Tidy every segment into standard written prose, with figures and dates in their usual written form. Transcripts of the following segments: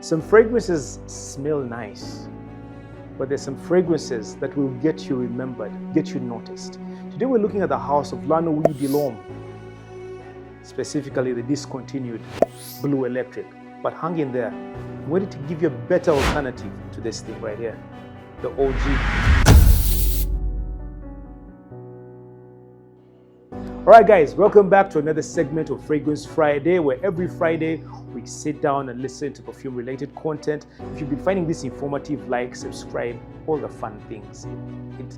Some fragrances smell nice, but there's some fragrances that will get you remembered, get you noticed. Today we're looking at the house of Nuit de L'Homme, specifically the discontinued Bleu Électrique. But hang in there, I'm ready to give you a better alternative to this thing right here, the OG. Alright guys, welcome back to another segment of Fragrance Friday, where every Friday we sit down and listen to perfume related content. If you've been finding this informative, like, subscribe, all the fun things.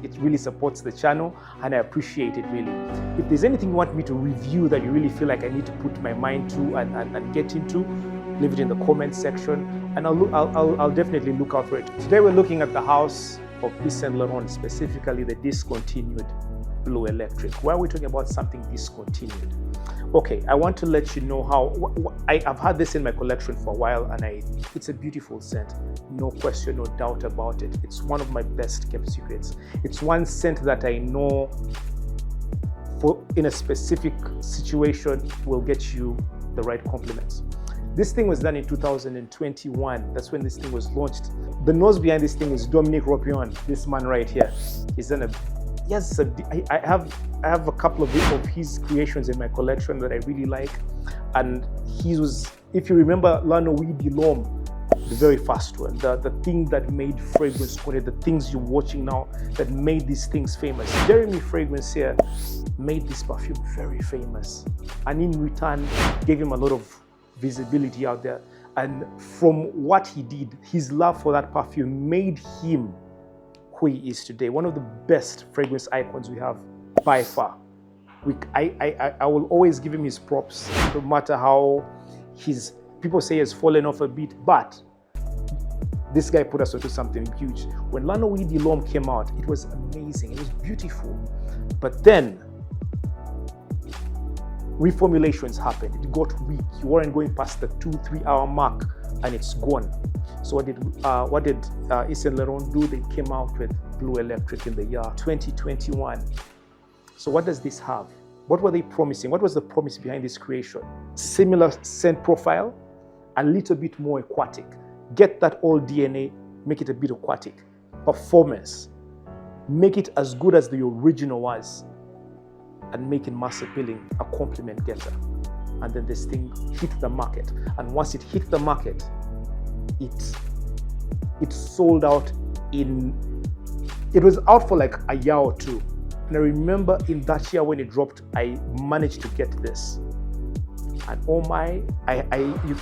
It really supports the channel and I appreciate it really. If there's anything you want me to review that you really feel like I need to put my mind to and get into, leave it in the comment section and I'll definitely look out for it. Today we're looking at the house of Yves Saint Laurent, specifically the discontinued Bleu Électrique. Why are we talking about something discontinued? Okay, I want to let you know how I've had this in my collection for a while and it's a beautiful scent, no question, no doubt about it. It's one of my best kept secrets. It's one scent that I know for in a specific situation will get you the right compliments. This thing was done in 2021. That's when this thing was launched. The nose behind this thing is Dominique Ropion, this man right here. He's done a yes, I have a couple of his creations in my collection that I really like, and he was, if you remember, Nuit de L'Homme, the very first one, the thing that made fragrance quality, the things you're watching now that made these things famous. Jeremy Fragrance here made this perfume very famous, and in return gave him a lot of visibility out there. And from what he did, his love for that perfume made him who he is today, one of the best fragrance icons we have by far. I will always give him his props, no matter how people say he has fallen off a bit, but this guy put us onto something huge. When Nuit de L'Homme came out, it was amazing, it was beautiful, but then reformulations happened. It got weak. You weren't going past the 2-3 hour mark and it's gone. So what did Yves Saint Laurent do? They came out with Bleu Électrique in the year 2021. So what does this have? What were they promising? What was the promise behind this creation? Similar scent profile, a little bit more aquatic. Get that old DNA, make it a bit aquatic. Performance, make it as good as the original was, and make it mass appealing, a compliment getter. And then this thing hit the market. And once it hit the market, it sold out it was out for like a year or two. And I remember in that year when it dropped, I managed to get this. And oh my,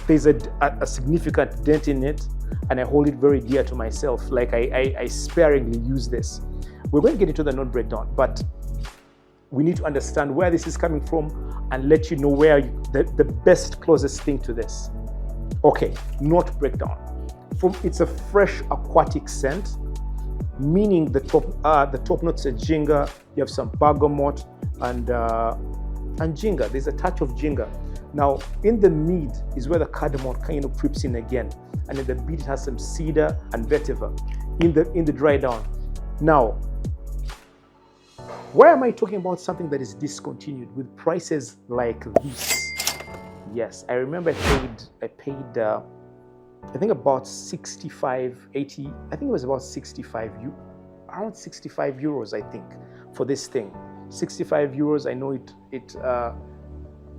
there's a significant dent in it, and I hold it very dear to myself. Like I sparingly use this. We're going to get into the note breakdown, but we need to understand where this is coming from and let you know where the best closest thing to this. Okay, note breakdown. It's a fresh aquatic scent, meaning the top notes are ginger. You have some bergamot and ginger. There's a touch of ginger. Now in the mid is where the cardamom kind of creeps in again, and in the beat it has some cedar and vetiver in the dry down. Now, why am I talking about something that is discontinued with prices like this? Yes, I remember I paid I think about 65, 80, I think it was about 65, around 65 euros, I think, for this thing. 65 euros, I know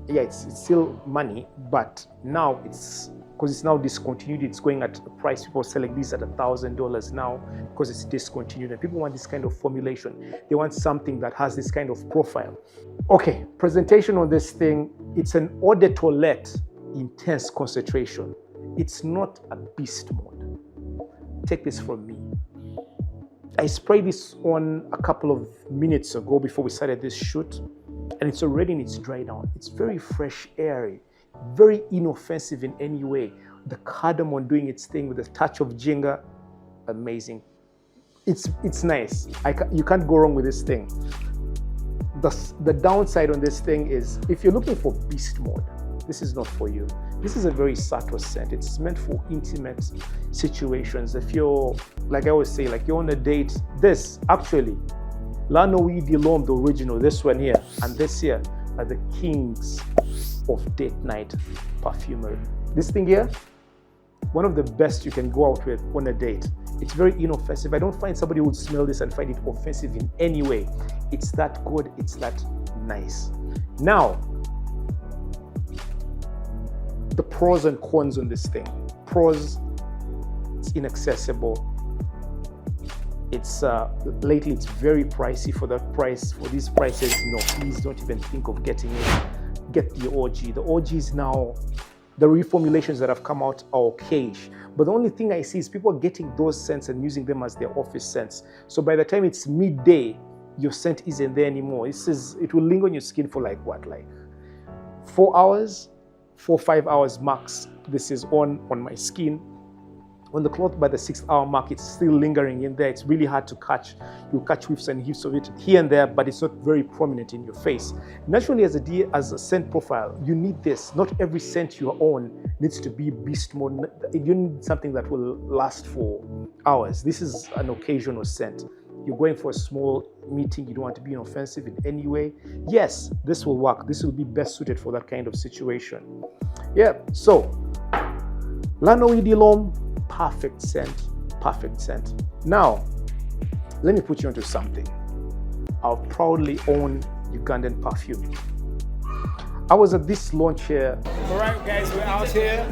it's still money, but now because it's now discontinued, it's going at a price, people are selling these at $1,000 now because it's discontinued, and people want this kind of formulation. They want something that has this kind of profile. Okay, presentation on this thing, it's an eau de toilette, intense concentration. It's not a beast mode. Take this from me. I sprayed this on a couple of minutes ago before we started this shoot, and it's already in its dry down. It's very fresh, airy, very inoffensive in any way. The cardamom doing its thing with a touch of ginger, amazing. It's nice. You can't go wrong with this thing. The downside on this thing is if you're looking for beast mode, this is not for you. This is a very subtle scent. It's meant for intimate situations. If you're, like I always say, like you're on a date, this actually, Nuit de L'Homme, the original, this one here, and this here are the kings of date night perfumery. This thing here, One of the best you can go out with on a date. It's very inoffensive. I don't find somebody who would smell this and find it offensive in any way. It's that good, it's that nice. Now, the pros and cons on this thing. Pros, it's inaccessible. It's lately it's very pricey for that price. For these prices, no, please don't even think of getting it. Get the OG. The OG is now, the reformulations that have come out are okay. But the only thing I see is people getting those scents and using them as their office scents. So by the time it's midday, your scent isn't there anymore. It will linger on your skin for like what? Like 4 hours, 5 hours max. This is on my skin. On the cloth, by the 6th hour mark, it's still lingering in there. It's really hard to catch. You'll catch whiffs and whiffs of it here and there, but it's not very prominent in your face. Naturally, as a scent profile, you need this. Not every scent you own needs to be beast mode. You need something that will last for hours. This is an occasional scent. You're going for a small meeting, you don't want to be inoffensive in any way. Yes, this will work. This will be best suited for that kind of situation. Yeah, so, Nuit de L'Homme, perfect scent, perfect scent. Now, let me put you onto something. I'll proudly own Ugandan perfume. I was at this launch here. All right, guys, we're out here.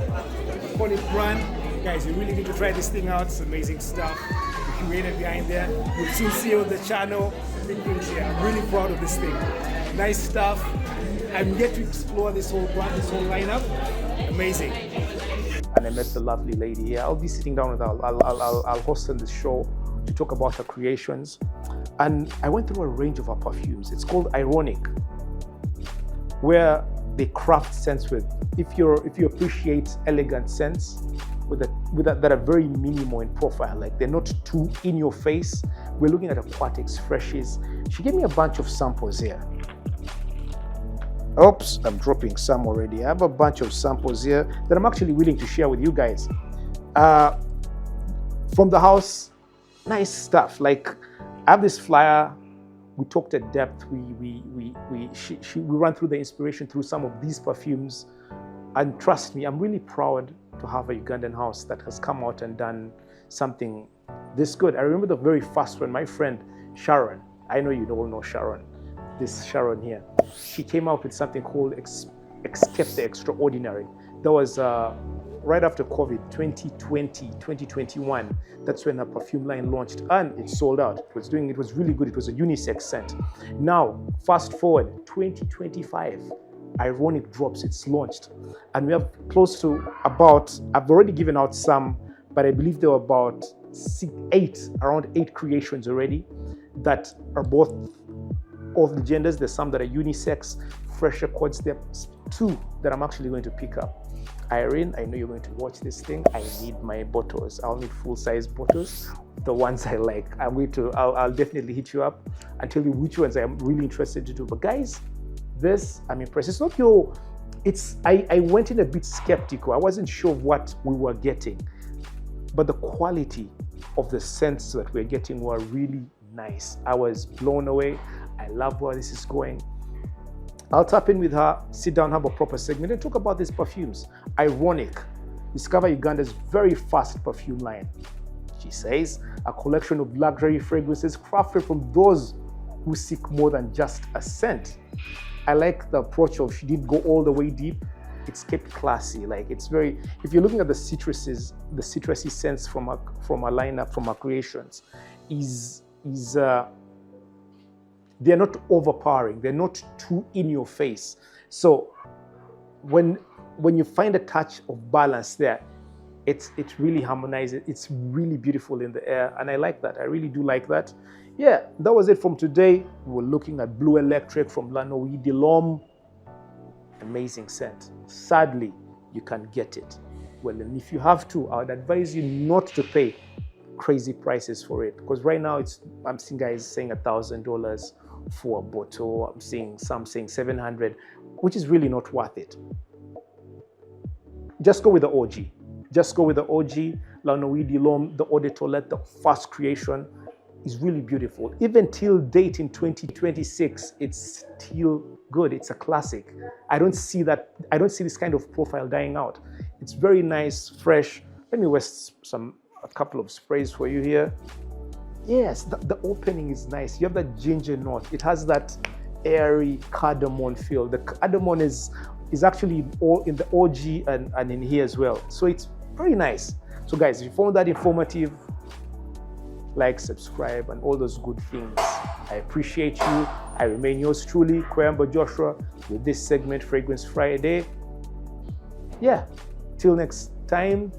Call it brand. Guys, you really need to try this thing out. It's amazing stuff. The creator behind there. You'll soon see on the channel. Big things here. I'm really proud of this thing. Nice stuff. I'm yet to explore this whole brand, this whole lineup. Amazing. And I met the lovely lady here. I'll be sitting down with her. I'll host on this show to talk about her creations. And I went through a range of her perfumes. It's called Ironic, where they craft scents with. If you appreciate elegant scents that are very minimal in profile, like they're not too in your face. We're looking at aquatics, freshies. She gave me a bunch of samples here. Oops, I'm dropping some already. I have a bunch of samples here that I'm actually willing to share with you guys. From the house, nice stuff. Like, I have this flyer. We talked at depth. We ran through the inspiration through some of these perfumes. And trust me, I'm really proud to have a Ugandan house that has come out and done something this good. I remember the very first one, my friend Sharon. I know you all know Sharon. This Sharon here. She came out with something called Escape the Extraordinary. That was right after COVID, 2020, 2021. That's when her perfume line launched and it sold out. It was really good. It was a unisex scent. Now, fast forward, 2025. Ironic drops, it's launched. And we have close to I've already given out some, but I believe there were about around 8 creations already that are both of the genders. There's some that are unisex, fresher quads. There are 2 that I'm actually going to pick up. Irene, I know you're going to watch this thing. I need my bottles. I'll need full-size bottles, the ones I like. I'll definitely hit you up and tell you which ones I'm really interested to do. But guys, this, I'm impressed. It's not I went in a bit skeptical. I wasn't sure what we were getting, but the quality of the scents that we're getting were really nice. I was blown away. I love where this is going. I'll tap in with her, sit down, have a proper segment, and talk about these perfumes. Ironic. Discover Uganda's very first perfume line. She says, a collection of luxury fragrances crafted from those who seek more than just a scent. I like the approach of she did go all the way deep. It's kept classy. Like, it's very, if you're looking at the citrusy scents from a lineup, from her creations, they're not overpowering. They're not too in your face. So when you find a touch of balance there, it really harmonizes. It's really beautiful in the air, and I like that. I really do like that. Yeah, that was it from today. We were looking at Bleu Électrique from Nuit de L'Homme. Amazing scent. Sadly, you can't get it. Well, and if you have to, I would advise you not to pay crazy prices for it, because right now I'm seeing guys saying $1,000 for a bottle. I'm seeing some saying $700, which is really not worth it. Just go with the OG. Just go with the OG. Nuit de L'Homme, the Eau de Toilette, the first creation, is really beautiful. Even till date in 2026, it's still good. It's a classic. I don't see this kind of profile dying out. It's very nice, fresh, Let me waste a couple of sprays for you here. Yes, the opening is nice. You have that ginger note. It has that airy cardamom feel. The cardamom is actually all in the OG and in here as well. So it's very nice. So guys, if you found that informative, like, subscribe, and all those good things. I appreciate you. I remain yours truly, Kwamba Joshua, with this segment, Fragrance Friday. Yeah, till next time,